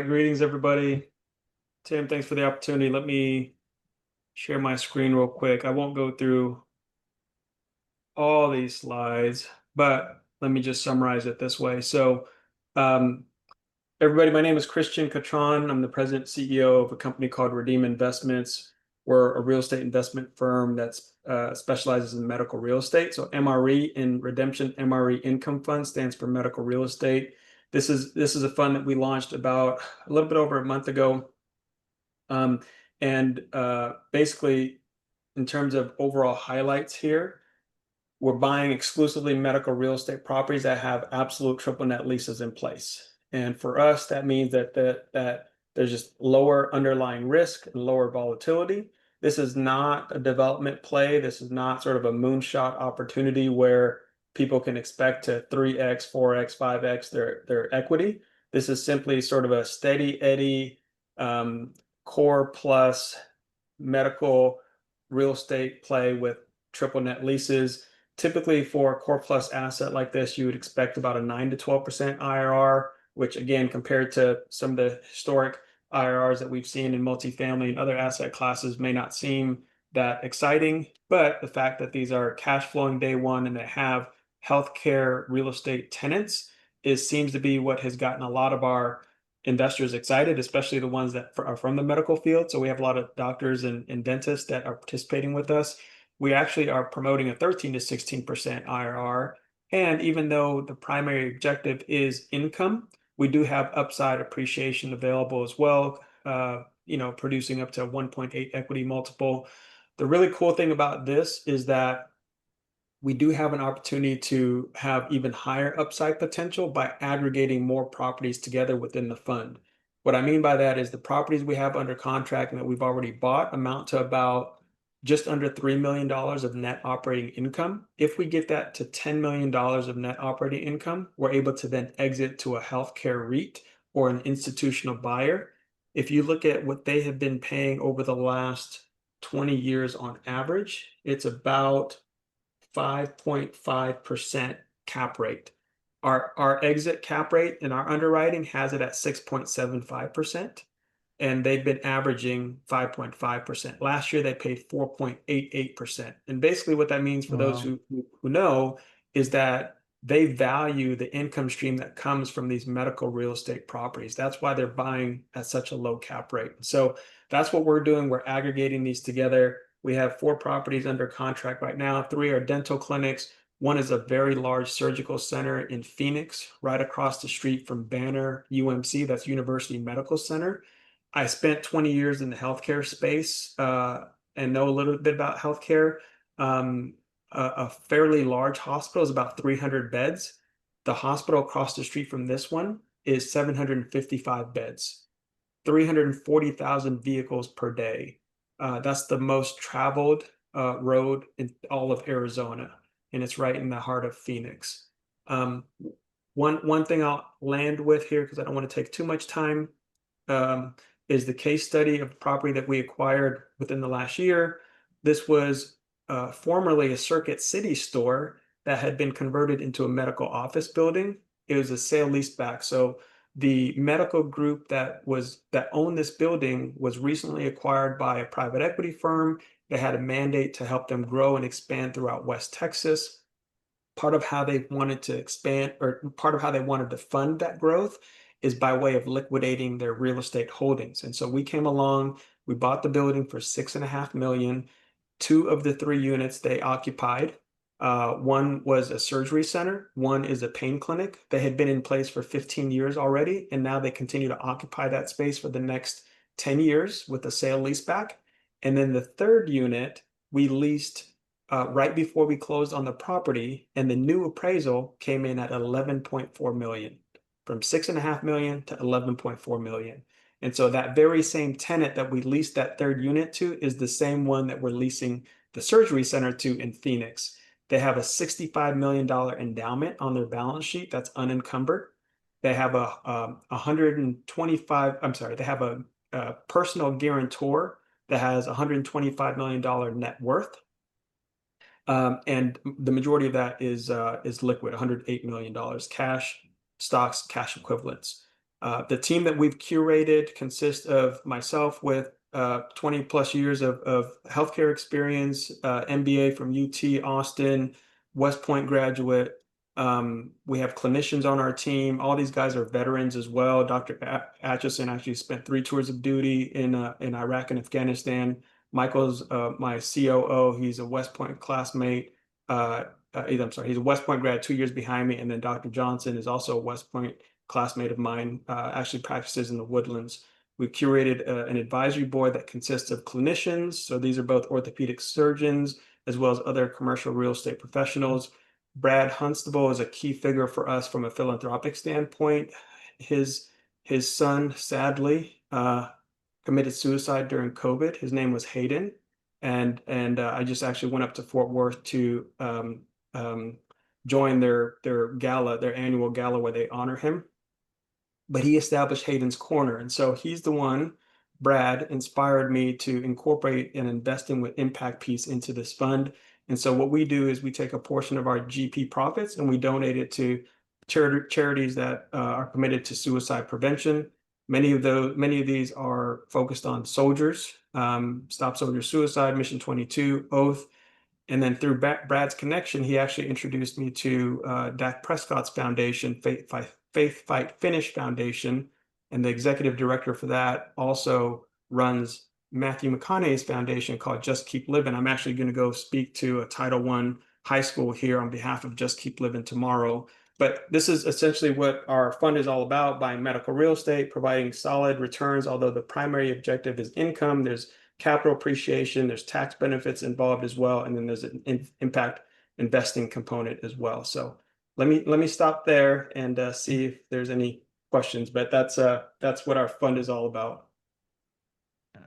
right, greetings everybody. Tim, thanks for the opportunity. Let me share my screen real quick. I won't go through all these slides, but let me just summarize it this way. Um, everybody, my name is Christian Catron. I'm the president and CEO of a company called Redeem Investments. We're a real estate investment firm that specializes in medical real estate. So MRE in redemption, MRE Income Fund stands for medical real estate. This is a fund that we launched about a little bit over a month ago. Um, and basically, in terms of overall highlights here, we're buying exclusively medical real estate properties that have absolute triple net leases in place. And for us, that means that there's just lower underlying risk and lower volatility. This is not a development play. This is not sort of a moonshot opportunity where people can expect to 3x, 4x, 5x their equity. This is simply sort of a steady Eddie core plus medical real estate play with triple net leases. Typically for a core plus asset like this, you would expect about a 9 to 12% IRR, which again, compared to some of the historic IRRs that we've seen in multifamily and other asset classes may not seem that exciting. But the fact that these are cash flowing day one and they have healthcare real estate tenants seems to be what has gotten a lot of our investors excited, especially the ones that are from the medical field. So we have a lot of doctors and dentists that are participating with us. We actually are promoting a 13 to 16% IRR. And even though the primary objective is income, we do have upside appreciation available as well, producing up to 1.8 equity multiple. The really cool thing about this is that we do have an opportunity to have even higher upside potential by aggregating more properties together within the fund. What I mean by that is the properties we have under contract and that we've already bought amount to about just under $3 million of net operating income. If we get that to $10 million of net operating income, we're able to then exit to a healthcare REIT or an institutional buyer. If you look at what they have been paying over the last 20 years on average, it's about 5.5% cap rate. Our exit cap rate in our underwriting has it at 6.75%, and they've been averaging 5.5%. Last year, they paid 4.88%. And basically, what that means for those Wow. who know is that they value the income stream that comes from these medical real estate properties. That's why they're buying at such a low cap rate. So that's what we're doing. We're aggregating these together. We have 4 properties under contract right now. 3 are dental clinics. One is a very large surgical center in Phoenix, right across the street from Banner UMC, that's University Medical Center. I spent 20 years in the healthcare space and know a little bit about healthcare. A fairly large hospital is about 300 beds. The hospital across the street from this one is 755 beds, 340,000 vehicles per day. That's the most traveled road in all of Arizona, and it's right in the heart of Phoenix. Um, one thing I'll land with here, because I don't want to take too much time, um, is the case study of property that we acquired within the last year. This was formerly a Circuit City store that had been converted into a medical office building. It was a sale leaseback. So the medical group that owned this building was recently acquired by a private equity firm. They had a mandate to help them grow and expand throughout West Texas. Part of how they wanted to expand, or part of how they wanted to fund that growth, is by way of liquidating their real estate holdings. And so we came along, we bought the building for $6.5 million. 2 of the 3 units they occupied. One was a surgery center, one is a pain clinic. They had been in place for 15 years already, and now they continue to occupy that space for the next 10 years with a sale leaseback. And then the 3rd unit we leased right before we closed on the property, and the new appraisal came in at 11.4 million, from 6.5 million to 11.4 million. And so that very same tenant that we leased that 3rd unit to is the same one that we're leasing the surgery center to in Phoenix. They have a $65 million endowment on their balance sheet that's unencumbered. They have they have a personal guarantor that has $125 million net worth. And the majority of that is liquid, $108 million cash, stocks, cash equivalents. The team that we've curated consists of myself with 20 plus years of healthcare experience, MBA from UT Austin, West Point graduate. We have clinicians on our team. All these guys are veterans as well. Dr. Atchison actually spent 3 tours of duty in Iraq and Afghanistan. Michael's my COO. He's a West Point classmate. I'm sorry, he's a West Point grad 2 years behind me. And then Dr. Johnson is also a West Point classmate of mine, actually practices in the Woodlands. We've curated an advisory board that consists of clinicians. So these are both orthopedic surgeons as well as other commercial real estate professionals. Brad Hunstable is a key figure for us from a philanthropic standpoint. His son, sadly, committed suicide during COVID. His name was Hayden. And I just actually went up to Fort Worth to join their gala, their annual gala where they honor him. But he established Hayden's Corner. And so he's the one, Brad, inspired me to incorporate an investing with impact piece into this fund. And so what we do is we take a portion of our GP profits and we donate it to charities that are committed to suicide prevention. Many of these are focused on soldiers, Stop Soldier Suicide, Mission 22, Oath. And then through Brad's connection, he actually introduced me to Dak Prescott's foundation, Faith Fight Finish Foundation. And the executive director for that also runs Matthew McConaughey's foundation called Just Keep Living. I'm actually going to go speak to a Title I high school here on behalf of Just Keep Living tomorrow. But this is essentially what our fund is all about: buying medical real estate, providing solid returns, although the primary objective is income. There's capital appreciation, there's tax benefits involved as well, and then there's an impact investing component as well. So let me stop there and see if there's any questions. But that's what our fund is all about.